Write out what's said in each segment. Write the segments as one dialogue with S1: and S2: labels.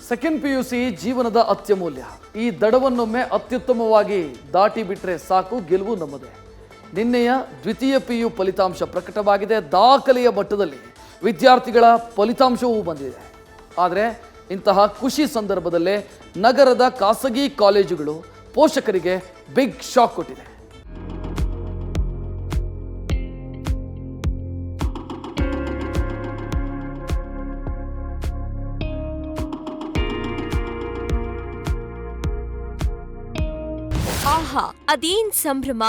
S1: Second PUC ಜೀವನದ ಅತ್ಯಮೂಲ್ಯ. ಈ ದಡವನ್ನೊಮ್ಮೆ ಅತ್ಯುತ್ತಮವಾಗಿ ದಾಟಿ ಬಿಟ್ರೆ ಸಾಕು, ಗೆಲುವು ನಮ್ಮದೇ. ನಿನ್ನೆಯ ದ್ವಿತೀಯ PU ಫಲಿತಾಂಶ ಪ್ರಕಟವಾಗಿದೆ. ದಾಖಲೆಯ ಮಟ್ಟದಲ್ಲಿ ವಿದ್ಯಾರ್ಥಿಗಳ ಫಲಿತಾಂಶವೂ ಬಂದಿದೆ. ಆದರೆ ಇಂತಹ ಖುಷಿ ಸಂದರ್ಭದಲ್ಲೇ ನಗರದ ಖಾಸಗಿ ಕಾಲೇಜುಗಳು ಪೋಷಕರಿಗೆ ಬಿಗ್ ಶಾಕ್ ಕೊಟ್ಟಿದೆ.
S2: ಆಹಾ, ಅದೇನ್ ಸಂಭ್ರಮ,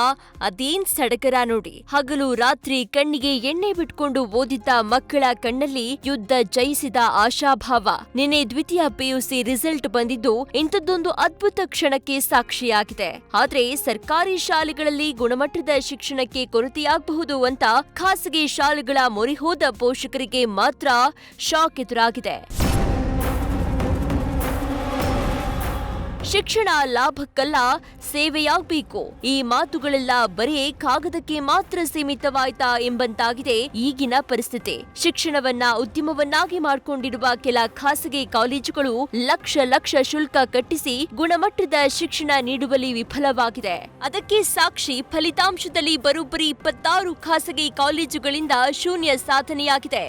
S2: ಅದೇನ್ ಸಡಗರ ನೋಡಿ. ಹಗಲು ರಾತ್ರಿ ಕಣ್ಣಿಗೆ ಎಣ್ಣೆ ಬಿಟ್ಕೊಂಡು ಓದಿದ್ದ ಮಕ್ಕಳ ಕಣ್ಣಲ್ಲಿ ಯುದ್ಧ ಜಯಿಸಿದ ಆಶಾಭಾವ. ನಿನ್ನೆ ದ್ವಿತೀಯ PUC ರಿಸಲ್ಟ್ ಬಂದಿದ್ದು ಇಂಥದ್ದೊಂದು ಅದ್ಭುತ ಕ್ಷಣಕ್ಕೆ ಸಾಕ್ಷಿಯಾಗಿದೆ. ಆದ್ರೆ ಸರ್ಕಾರಿ ಶಾಲೆಗಳಲ್ಲಿ ಗುಣಮಟ್ಟದ ಶಿಕ್ಷಣಕ್ಕೆ ಕೊರತೆಯಾಗಬಹುದು ಅಂತ ಖಾಸಗಿ ಶಾಲೆಗಳ ಮೊರೆಹೋದ ಪೋಷಕರಿಗೆ ಮಾತ್ರ ಶಾಕ್ ಎದುರಾಗಿದೆ. ಶಿಕ್ಷಣ ಲಾಭಕ್ಕಲ್ಲ, ಸೇವೆಯಾಗಬೇಕು. ಈ ಮಾತುಗಳೆಲ್ಲ ಬರೀ ಕಾಗದಕ್ಕೆ ಮಾತ್ರ ಸೀಮಿತವಾಯ್ತಾ ಎಂಬಂತಾಗಿದೆ ಈಗಿನ ಪರಿಸ್ಥಿತಿ. ಶಿಕ್ಷಣವನ್ನ ಉದ್ಯಮವನ್ನಾಗಿ ಮಾಡಿಕೊಂಡಿರುವ ಕೆಲ ಖಾಸಗಿ ಕಾಲೇಜುಗಳು ಲಕ್ಷ ಶುಲ್ಕ ಕಟ್ಟಿಸಿ ಗುಣಮಟ್ಟದ ಶಿಕ್ಷಣ ನೀಡುವಲ್ಲಿ ವಿಫಲವಾಗಿದೆ. ಅದಕ್ಕೆ ಸಾಕ್ಷಿ ಫಲಿತಾಂಶದಲ್ಲಿ ಬರೋಬ್ಬರಿ 26 ಖಾಸಗಿ ಕಾಲೇಜುಗಳಿಂದ ಶೂನ್ಯ ಸಾಧನೆಯಾಗಿದೆ.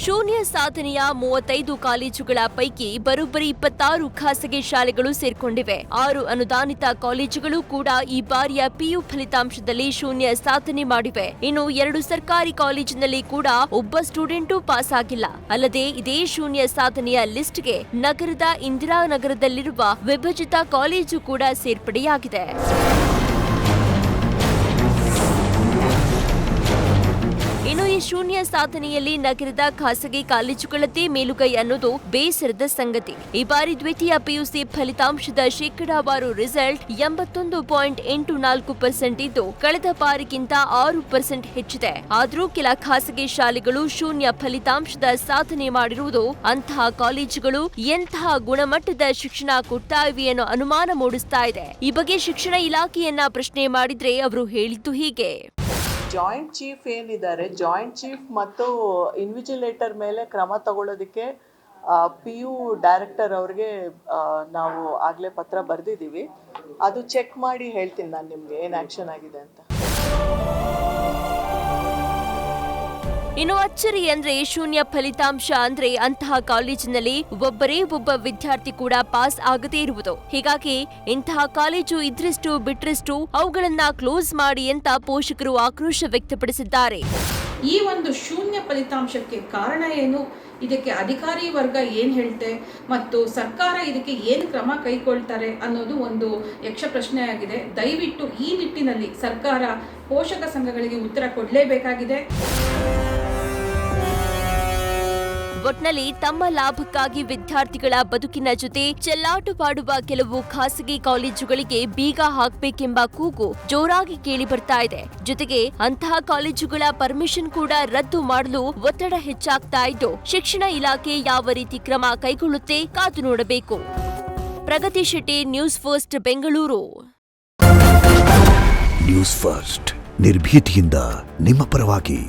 S2: ಶೂನ್ಯ ಸಾಧನೆಯ 35 ಕಾಲೇಜುಗಳ ಪೈಕಿ ಬರೋಬ್ಬರಿ 26 ಖಾಸಗಿ ಶಾಲೆಗಳು ಸೇರ್ಕೊಂಡಿವೆ. 6 ಅನುದಾನಿತ ಕಾಲೇಜುಗಳು ಕೂಡ ಈ ಬಾರಿಯ PU ಫಲಿತಾಂಶದಲ್ಲಿ ಶೂನ್ಯ ಸಾಧನೆ ಮಾಡಿವೆ. ಇನ್ನು 2 ಸರ್ಕಾರಿ ಕಾಲೇಜಿನಲ್ಲಿ ಕೂಡ ಒಬ್ಬ ಸ್ಟೂಡೆಂಟೂ ಪಾಸ್ ಆಗಿಲ್ಲ. ಅಲ್ಲದೆ ಇದೇ ಶೂನ್ಯ ಸಾಧನೆಯ ಲಿಸ್ಟ್ಗೆ ನಗರದ ಇಂದಿರಾನಗರದಲ್ಲಿರುವ ವಿಭಜಿತ ಕಾಲೇಜು ಕೂಡ ಸೇರ್ಪಡೆಯಾಗಿದೆ. ಇನ್ನು ಈ ಶೂನ್ಯ ಸಾಧನೆಯಲ್ಲಿ ನಗರದ ಖಾಸಗಿ ಕಾಲೇಜುಗಳದ್ದೇ ಮೇಲುಗೈ ಅನ್ನೋದು ಬೇಸರದ ಸಂಗತಿ. ಈ ಬಾರಿ ದ್ವಿತೀಯ PUC ಫಲಿತಾಂಶದ ಶೇಕಡಾವಾರು ರಿಸಲ್ಟ್ 81.84% ಇದ್ದು ಕಳೆದ ಬಾರಿಗಿಂತ 6% ಹೆಚ್ಚಿದೆ. ಆದರೂ ಕೆಲ ಖಾಸಗಿ ಶಾಲೆಗಳು ಶೂನ್ಯ ಫಲಿತಾಂಶದ ಸಾಧನೆ ಮಾಡಿರುವುದು ಅಂತಹ ಕಾಲೇಜುಗಳು ಎಂತಹ ಗುಣಮಟ್ಟದ ಶಿಕ್ಷಣ ಕೊಡ್ತಾ ಇವೆ ಅನ್ನೋ ಅನುಮಾನ ಮೂಡಿಸ್ತಾ ಇದೆ. ಈ ಬಗ್ಗೆ ಶಿಕ್ಷಣ ಇಲಾಖೆಯನ್ನ ಪ್ರಶ್ನೆ ಮಾಡಿದ್ರೆ ಅವರು ಹೇಳಿದ್ದು ಹೀಗೆ.
S3: ಜಾಯಿಂಟ್ ಚೀಫ್ ಏನಿದ್ದಾರೆ, ಜಾಯಿಂಟ್ ಚೀಫ್ ಮತ್ತು ಇನ್ವಿಜಿಲೇಟರ್ ಮೇಲೆ ಕ್ರಮ ತಗೊಳ್ಳೋದಕ್ಕೆ PU ಡೈರೆಕ್ಟರ್ ಅವ್ರಿಗೆ ನಾವು ಆಗಲೇ ಪತ್ರ ಬರೆದಿದ್ದೀವಿ. ಅದು ಚೆಕ್ ಮಾಡಿ ಹೇಳ್ತೀನಿ ನಾನು ನಿಮಗೆ ಏನು ಆ್ಯಕ್ಷನ್ ಆಗಿದೆ ಅಂತ.
S2: ಇನ್ನು ಅಚ್ಚರಿ ಅಂದ್ರೆ ಶೂನ್ಯ ಫಲಿತಾಂಶ ಅಂದ್ರೆ ಅಂತಹ ಕಾಲೇಜಿನಲ್ಲಿ ಒಬ್ಬರೇ ಒಬ್ಬ ವಿದ್ಯಾರ್ಥಿ ಕೂಡ ಪಾಸ್ ಆಗದೇ ಇರುವುದು. ಹೀಗಾಗಿ ಇಂತಹ ಕಾಲೇಜು ಇದ್ರಷ್ಟು ಬಿಟ್ರಷ್ಟು ಅವುಗಳನ್ನ ಕ್ಲೋಸ್ ಮಾಡಿ ಅಂತ ಪೋಷಕರು ಆಕ್ರೋಶ ವ್ಯಕ್ತಪಡಿಸಿದ್ದಾರೆ.
S4: ಈ ಒಂದು ಶೂನ್ಯ ಫಲಿತಾಂಶಕ್ಕೆ ಕಾರಣ ಏನು, ಇದಕ್ಕೆ ಅಧಿಕಾರಿ ವರ್ಗ ಏನು ಹೇಳುತ್ತೆ ಮತ್ತು ಸರ್ಕಾರ ಇದಕ್ಕೆ ಏನು ಕ್ರಮ ಕೈಗೊಳ್ತಾರೆ ಅನ್ನೋದು ಒಂದು ಯಕ್ಷ ಪ್ರಶ್ನೆಯಾಗಿದೆ. ದಯವಿಟ್ಟು ಈ ನಿಟ್ಟಿನಲ್ಲಿ ಸರ್ಕಾರ ಪೋಷಕ ಸಂಘಗಳಿಗೆ ಉತ್ತರ ಕೊಡಲೇಬೇಕಾಗಿದೆ.
S2: ಒಟ್ನಲ್ಲಿ ತಮ್ಮ ಲಾಭಕ್ಕಾಗಿ ವಿದ್ಯಾರ್ಥಿಗಳ ಬದುಕಿನ ಜೊತೆ ಚೆಲ್ಲಾಟವಾಡುವ ಕೆಲವು ಖಾಸಗಿ ಕಾಲೇಜುಗಳಿಗೆ ಬೀಗ ಹಾಕಬೇಕೆಂಬ ಕೂಗು ಜೋರಾಗಿ ಕೇಳಿ ಬರ್ತಾ ಇದೆ. ಜೊತೆಗೆ ಅಂತಹ ಕಾಲೇಜುಗಳ ಪರ್ಮಿಷನ್ ಕೂಡ ರದ್ದು ಮಾಡಲು ಒತ್ತಡ ಹೆಚ್ಚಾಗ್ತಾ ಇದ್ದು ಶಿಕ್ಷಣ ಇಲಾಖೆ ಯಾವ ರೀತಿ ಕ್ರಮ ಕೈಗೊಳ್ಳುತ್ತೆ ಕಾದು ನೋಡಬೇಕು. Pragathi Shetty, news first, Bengaluru.
S5: News first ನಿರ್ಭೀತಿಯಿಂದ ನಿಮ್ಮ ಪರವಾಗಿ.